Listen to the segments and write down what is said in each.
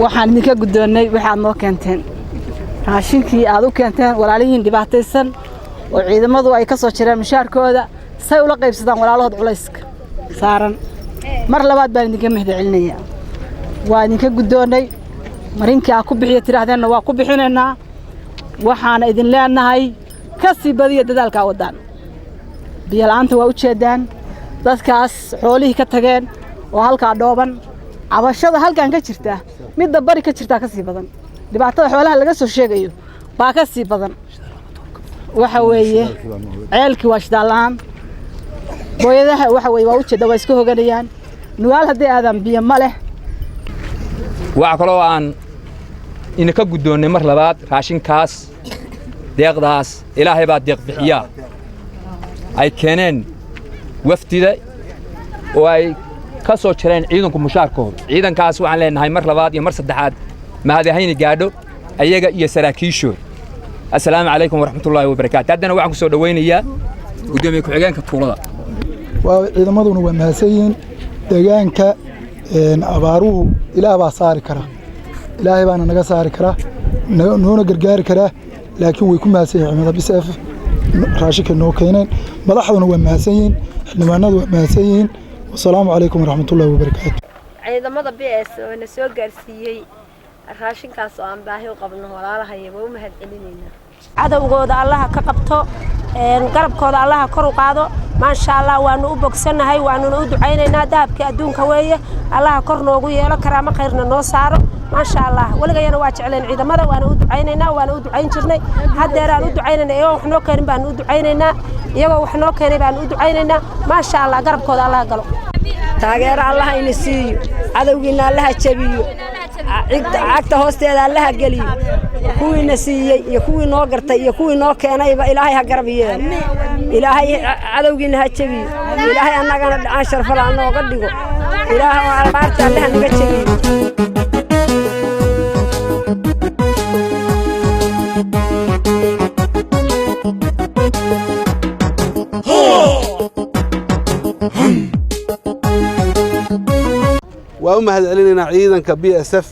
waxaan idinka guddoonnay waxaad noo keenteen raashinkii aad u keenteen walaalihiin dhibaataysan oo ciidamadu ay ka soo jireen mushaarkooda say ula qaybsadaan walaalahood culayska saaran mar labaad baan idinka mahadcelinayaa waa idinka guddoonnay marinkii aad ku bixiyo tidhaahdeenna waa ku bixinaynaa waxaana idin leenahay ka sii badiya dadaalkaa waddaan biyola'aanta waa u jeedaan dadkaas xoolihii ka tageen oo halkaa dhooban cabashada halkan ka jirta midda bari ka jirta ka sii badan dhibaatada xoolaha laga soo sheegayo baa ka sii badan waxa weeye ceelkii waa shidaalaan booyadaha waxa weeye waa u jeeda waa iska hoganayaan nugaal haddii aadan biyo ma leh waxa kaloo aan inaka guddoonnay mar labaad raashinkaas deeqdaas ilaahay baa deeq bixiyaa ay keeneen wafdida oo ay ka soo jireen ciidanku mushaarkooda ciidankaas waxaan leenahay mar labaad iyo mar saddexaad mahadahayni gaadho ayaga iyo saraakiishooda assalaamu calaykum waraxmatullaahi wabarakaatu haddana waxaan ku soo dhawaynayaa gudoomiye ku-xigeenka tuulada waa ciidamaduna waa mahadsan yihiin deegaanka abaaruhu ilaah baa saari kara ilaahay baana naga saari kara noona gargaari karaa laakiin way ku mahadsan yihiin ciidamada BSF raashinka noo keeneen madaxduna waa mahadsan yihiin xildhibaanadu waa mahadsan yihiin والسلام عليكم ورحمة الله وبركاته. ciidamada BS oo na soo gaarsiiyay raashinkaas oo aan baahi u qabno walaalaha iyo u mahadcelinayna. cadawgooda Allah ka qabto garabkooda Allah kor u qaado ma sha Allah waanu u bogsanahay waanu u ducaynaynaa dahabka adduunka weeye Allah kor noogu yeelo karaama khayrna noo saaro ma sha Allah waligayna waa jecleen ciidamada waanu u ducaynaynaa waanu u ducayn jirnay hadeeraan u ducaynaynaa iyagoo wax noo keenin baan u ducaynaynaa iyagoo wax noo keenay baan u ducaynaynaa ma sha Allah garabkooda Allah galo taageero Allah ina siiyo cadawgiina Allah jabiyo cagta hoosteeda allaha geliyo kuwiina siiyey iyo kuwii noo gartay iyo kuwii noo keenayba ilaahay ha garab yeelo ilaahay cadowgiina ha jabiyo ilaahay annagana dhacaan sharfala nooga dhigo ilaahay abaarta allaha naga jabiyo وأمهد علينا عيدا كBSF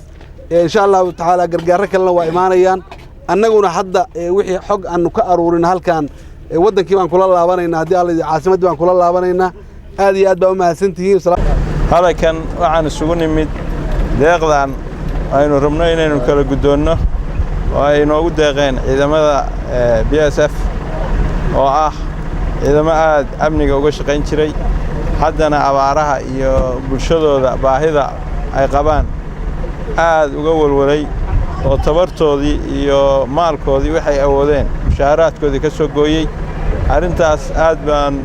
إن شاء الله تعالى قرقارك لنا وإيمانيان أننا حدا وحي حق أنه كأرورنا هل كان ودن كمان كل الله بنينا هذه على عاصمة كمان كل الله بنينا هذه أدبا أمهد سنتين هذا كان وعن السجون مد داقدان أينو رمنا إنه كلا قدونا وأينو وداقين إذا ماذا BSF إذا ما عاد أمني وقش قنشري حدنا أبارها يبشروا باهذا أي قبان عاد وقول ولي وتبرتوا ذي مالكوا ذي وحي أولين مشاهراتكوا ذي كسر قوي أرنتاس عاد بان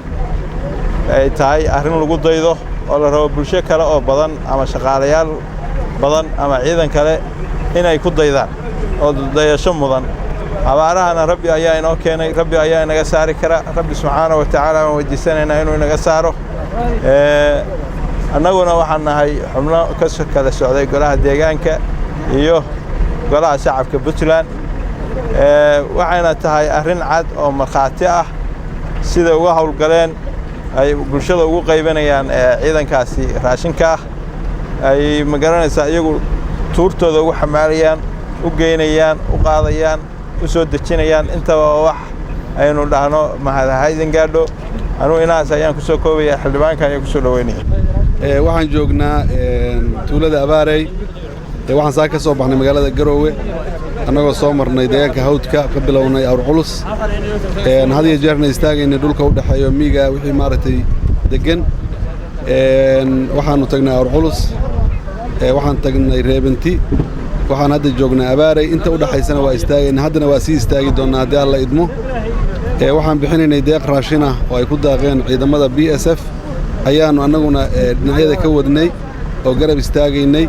تاي أهرن الوجود ضيضه ولا هو بلشة كلا أو بدن أما شغاليال بدن أما عيدا كلا هنا يكون ضيضان أو ضيشم بدن أبارها أنا ربي أيان أوكي ربي أيان نجساري كرا ربي سبحانه وتعالى ودي سنة إنه نجساره annaguna waxaan nahay xubno ka kala socday golaha deegaanka iyo golaha shacabka Puntland waxayna tahay arrin cad oo marxaati ah sida uga hawlgaleen ay bulshada ugu qaybanayaan ciidankaasi raashinka ay magaranaysa iyagu tuurtooda ugu xamaalayaan u geynayaan u qaadayaan u soo dejinayaan inta wax aynu dhahno mahadahaydan gaadho أنا إناس أيام كسر كوبي حلبان كان يكسر لويني. waxaan joognaa tuulada Abaarey waxaan saaka soo baxnay magaalada Garowe anagoo soo marnay deegaanka hawdka ka bilownay awr culus hadiya jeerna istaagayna dhulka u dhaxeeyo miiga wixii maartay degan waxaanu tagnay awr culus waxaan tagnay Reebanti waxaan hadda joognaa Abaarey inta u dhaxaysana waa istaagayna haddana waa sii istaagi doonaa hadii alla idmo waxaan bixinaynay deeq raashin ah oo ay ku daaqeen ciidamada BSF ayaanu annaguna dhinacyada ka wadnay oo garab istaagaynay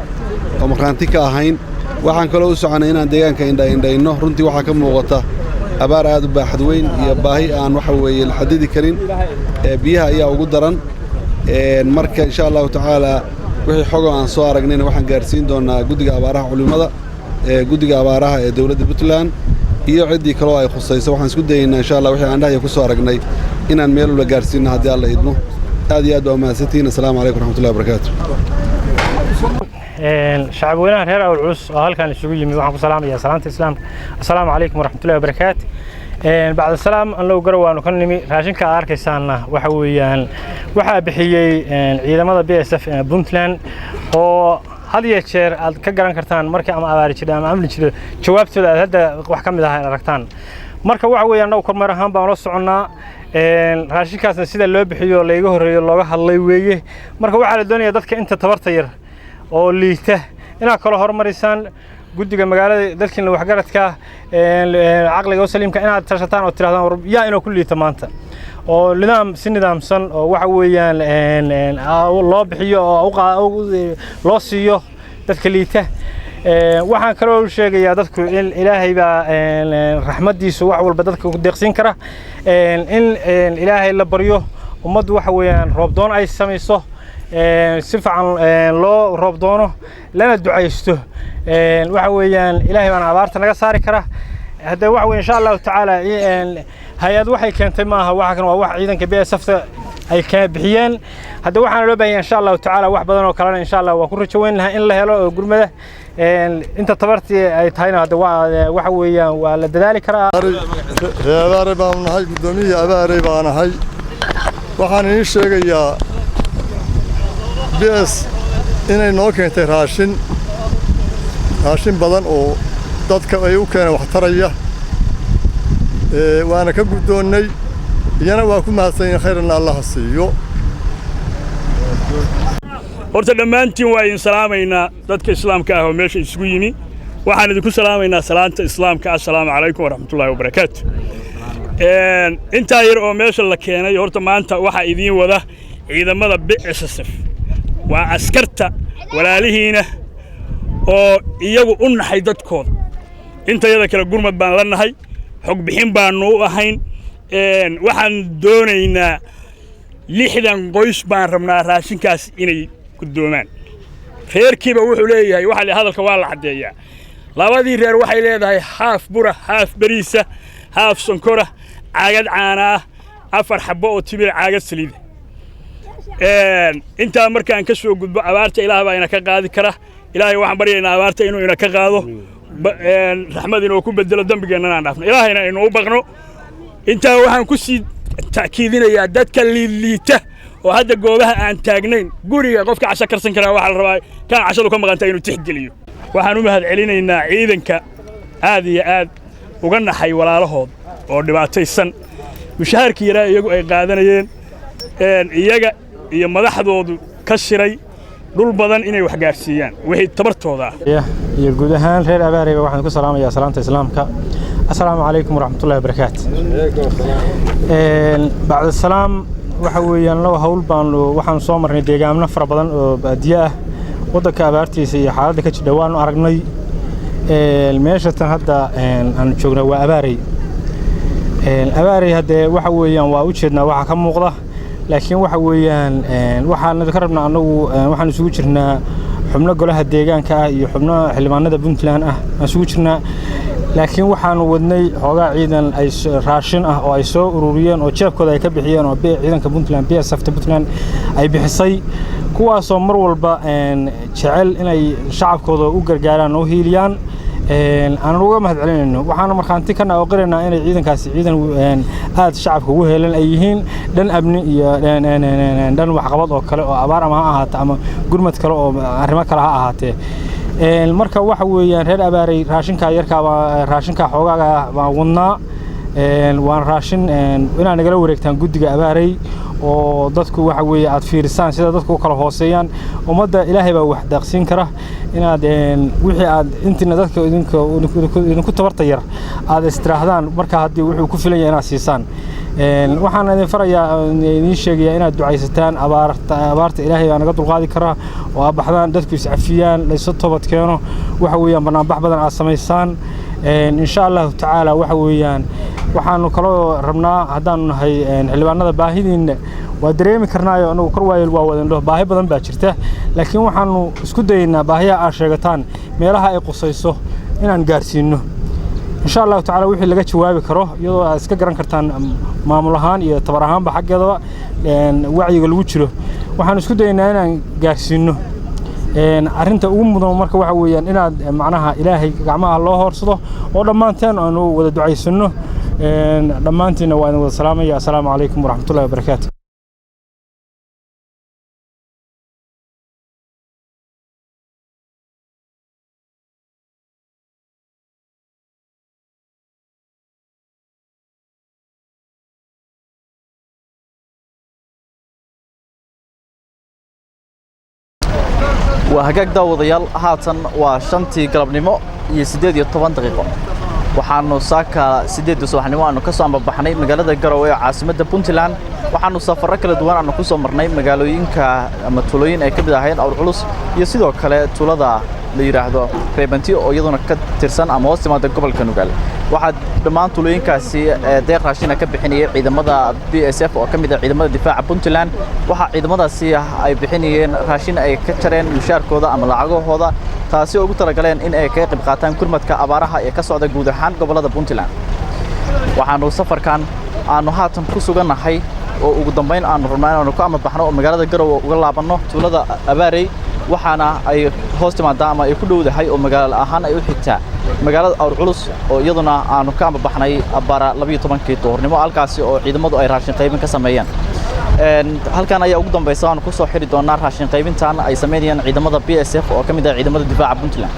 oo maqraanti ka ahayn waxaan kale u soconay inaan deegaanka indhayno runtii waxa ka muuqata abaar aad u baaxad weyn iyo baahi aan waxa weeye la xadidi karin biyaha ayaa ugu daran marka insha Allah taala wixii xogo aan soo aragnayna waxaan gaarsiin doonaa guddiga abaaraha culimada guddiga abaaraha ee dawladda Puntland iyo cidii kale oo ay khusayso waxaan isku dayaynaa insha Allah wixii aan dhahay ku soo aragnay inaan meel u la gaarsiino hadii Alla idmo aad iyo aad waa mahadsantiin assalaamu calaykum waraxmatullaahi wabarakaatuh shacab weynaha reer Awr Culus oo halkan isugu yimid waxaan ku salaamayaa salaanta islaamka assalaamu calaykum waraxmatullaahi wabarakaatuh bacda salaam aan loo garawaano kan nimi raashinka arkaysaana waxa weeyaan waxa bixiyay ciidamada BSF ee Puntland oo هذه الشيء كجران كرتان مركب أم أباري كده أم عمل كده جوابته هذا واحد كم ده ركتان مركب واحد ويانا وكل مرة هم بنص عنا هالشيء كاس نسيد اللي بحيو اللي يجوه اللي الله ويجي مركب واحد الدنيا ذاتك أنت تبرتير أو اللي هنا كله هرم مريسان قد جم مقالة ذاتك لو حجرتك عقل يوصل يمكن أنا ترشتان أو ترى يا إنه كل تمانته oo nidaam nidaamsan oo waxa weeyaan loo bixiyo oo loo siiyo dadka liita waxaan kale oo sheegayaa dadku in Ilaahay ba raxmadiisu wax walba dadka ku deeqsin kara in Ilaahay la baryo ummadu waxa weeyaan roob doon ay samayso si fiican loo roob doono lana ducaysto waxa weeyaan Ilaahay baan abaarta naga saari kara هذا واحد إن شاء الله تعالى هيا واحد كان تماها واحد كان واحد عيدا كبير سفت أي كان بحيان هذا واحد لو بين إن شاء الله تعالى واحد بدنا وكلنا إن شاء الله وكل شوين لها إن له يقول ماذا أنت تبرتي تهينا هذا واحد ويا ولا ذلك رأى يا باري بان هاي الدنيا باري بان هاي وحنا نشجع يا بس إن نوكن تراشين بدن أو dadka ay u keenay wax taraya waana ka guddoonnay iyana waa ku mahadsan khayranna Allah siiyo horta dhamaantiin waa in salaamaynaa dadka islaamka ah oo meesha isugu yimi waxaan idinku salaamaynaa salaanta islaamka assalaamu calaykum waraxmatullaahi wabarakaatuh inta yar oo meesha la keenay horta maanta waxa idin wada ciidamada BSF waa askarta walaalihiina oo iyagu u naxay dadkooda intayada kale gurmad baan la nahay xog bixin baanu u ahayn waxaan doonaynaa 60 qoys baan rabnaa raashinkaas inay gudoomaan reerkiiba wuxuu leeyahay waxa la hadalka waa la cadeeyaa labadii reer waxay leedahay haaf bura haaf bariisa haaf sonkora caagad caana afar xabbo oo timir caagad saliid inta markaan ka soo gudbo abaarta ilaahay baa ina ka qaadi kara ilaahay waxaan baryaynaa abaarta inuu ina ka qaado raxmad inuu ku bedelo dambigeena aan dhaafno ilaahayna inuu baqno inta waxaan ku sii taakiidinayaa dadka liita oo hadda goobaha aan taagnayn guriga qofka casho karsan kara waxa la rabaa kan cashadu ka maqanta inuu tixgeliyo waxaan u mahad celinaynaa ciidanka aad iyo aad uga naxay walaalahood oo dhibaataysan mushaharkii yaraa iyagu ay qaadanayeen iyaga iyo madaxdoodu ka shiray dhul badan inay wax gaarsiiyaan wixii tabartooda iyo guud ahaan reer abaarayba waxaan ku salaamayaa salaanta islaamka assalaamu calaykum waraxmatullaahi wabarakaatu bacda salaam waxa weeyaan laba hawl baan waxaan soo marnay deegaamno fara badan oo baadiye ah waddanka abaartiisa iyo xaaladda ka jira waan aragnay meesha tan hadda aan joogno waa abaarey hadee waxa weeyaan waa u jeednaa waxa ka muuqda laakiin waxa weeyaan waxaan ka rabnaa anagu waxaan isugu jirnaa xubno golaha deegaanka ah iyo xubno xildhibaanada Puntland ah isugu jirnaa laakiin waxaan wadnay xoogaa ciidan ay raashin ah oo ay soo ururiyeen oo jeebkooda ay ka bixiyeen oo ciidanka Puntland PSF Puntland ay bixisay kuwaasoo mar walba jecel inay shacabkooda u gargaaraan oo hiiliyaan aan uga mahad celinayno waxaan markaanti kana oo qirina inay ciidankaasi ciidan aad shacabka ugu heelan ay yihiin dhan abni iyo dhan waxqabad oo kale oo abaar ama ha ahaato ama gurmad kale oo arrimo kale ha ahaatee marka waxa weeyaan reer abaaray raashinka yarka raashinka xoogaaga baan wadnaa waan raashin inaan nagala wareegtaan guddiga abaaray oo dadku waxa weeye aad fiirsaan sida dadku kala hooseeyaan ummadda ilaahay baa wax daaqsin kara inaad wixii aad intina dadka idinku tabarta yar aad istirahdaan marka hadii wuxuu ku filan yahay inaad siisaan waxaan idin farayaa idin sheegayaa inaad ducaysataan abaarta ilaahay baa naga dulqaadi kara oo aad baxdaan dadku is cafiyaan la isoo toobad keeno waxa weeyaan barnaamij badan aad samaysaan insha Allah tacaala waxa weeyaan waxaanu kala rabnaa hadaan nahay xildhibaanada baahidiina waa dareemi karnaayo anagu kor waayeel waa wadandho baahi badan baa jirta laakiin waxaanu isku daynaa baahiyaha aad sheegataan meelaha ay qusayso inaan gaarsiino insha Allah tacaala wixii laga jawaabi karo iyadoo aad iska garan kartaan maamul ahaan iyo tabar ahaanba xaggeeda wacyiga lagu jiro waxaan isku daynaa inaan gaarsiino arinta ugu mudan marka waxa weeyaan inaad macnaha ilaahay gacmaha loo hoorsado oo dhammaanteen aanu wada ducaysano dhammaantiina waan wada salaamaya assalaamu calaykum waraxmatullaahi wabarakaatu وهجاك داوديال هاتن وشنتي قربنيمو يسديد يطبان دقيقة waxaanu saaka 8 subaxnimo aanu ka soo ambabaxnay magaalada Garowe ee caasimadda Puntland waxaanu safarro kala duwan aanu ku soo marnay magaalooyinka ama tuulooyin ay ka mid ahayn Awr Culus iyo sidoo kale tuulada la yiraahdo Reebanti oo iyaduna ka tirsan ama hoos timaada gobolka Nugaal waxa dhammaan tuulooyinkaasi deeq raashin ka bixinayay ciidamada PSF oo ka mid ah ciidamada difaaca Puntland waxa ciidamadaasi ay bixinayeen raashin ay ka jareen mushaarkooda ama lacagahooda taasi oo ugu talagaleen in ay ka qayb qaataan gurmadka abaaraha ee ka socda guud ahaan gobolada Puntland waxaanu safarkan aanu haatan ku suganahay oo ugu dambeyn aanu rabnaa inaanu ka ambabaxno oo magaalada Garowe uga laabano tuulada Abaarey waxaana ay hoos timaada ama ay ku dhowdahay oo magaalo ahaan ay u xigtaa magaalada Awr Culus oo iyaduna aanu ka ambabaxnay abara 12 duhurnimo halkaas oo ciidamadu ay raashin qaybin ka sameeyeen halkan ayaa ugu dambeysay aan ku soo xiri doonaa raashin qaybintan ay sameeyeen ciidamada PSF oo ka mid ah ciidamada difaaca Puntland